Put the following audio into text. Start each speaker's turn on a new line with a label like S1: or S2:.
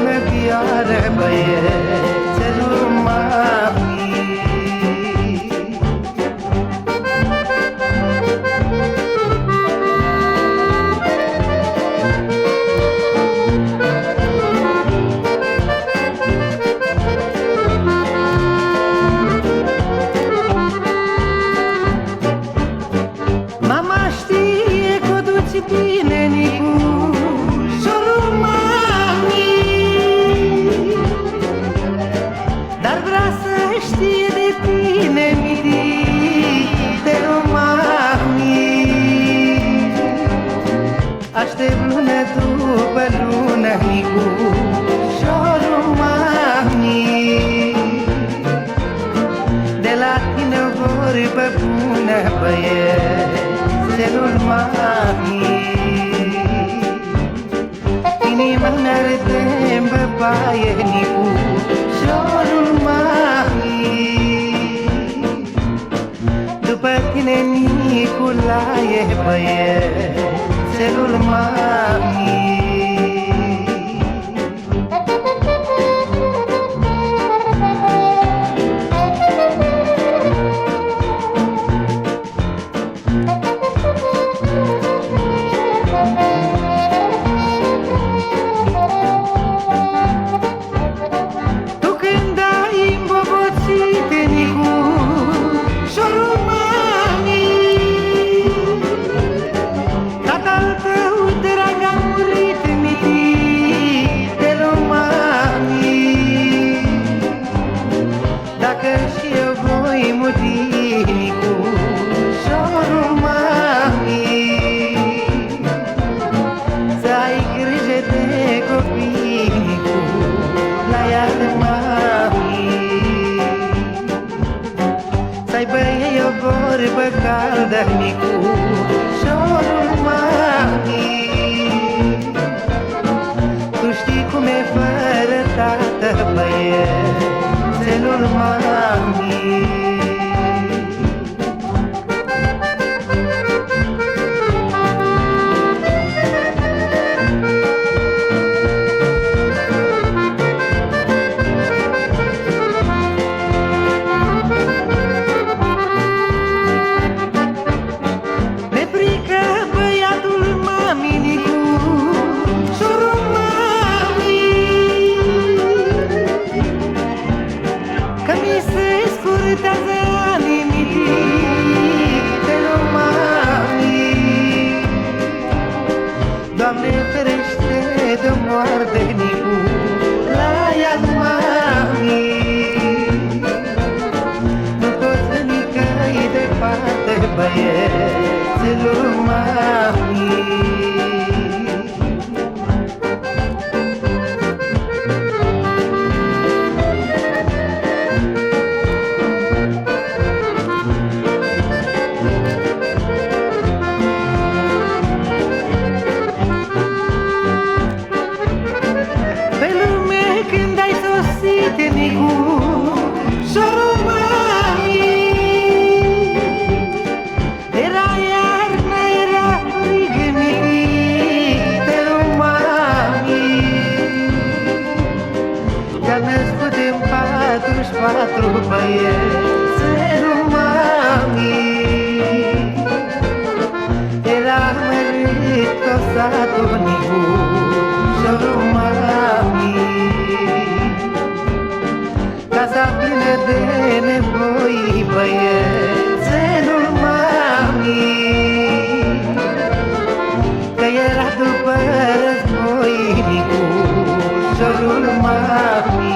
S1: में प्यार बये चलो मामी Mama știe că o duci bine, Nicu, șorul mami, dar vrea să știe de tine, Miri, te rog, mami. Aștept lună după lună, Nicu, șorul mami, de la tine o vorbă bună, băiețelul mami. Inima mi-arde-n băbaie, Nicu, șorul mami. După tine, Niculae, băiețelul mami. Dacă și eu voi muri, Nicu, șorul mami, să ai grijă de copii, Nicu, la iad mami. Să aibă ei o vorbă caldă, Nicu, șorul mami. Tu știi cum e fără tată, băiețelul mami. Mi-e frică băiatul mami, Nicu, șorul mami, că mi se scurtează anii, te rog, mami. Doamne ferește de moarte, Nicu, la iad mami. Nu pot veni că-i departe, băiețelul mami. Pe lume când ai sosit, Nicu, șorul mami, era iarnă, era frig, te rog, mami. Te-am născut în 44, băiețelul mami. Era mărit tot satul, Nicu, șorul mami. Casa plină de nevoi, băiețelul mami, că era după război, Nicu, șorul mami.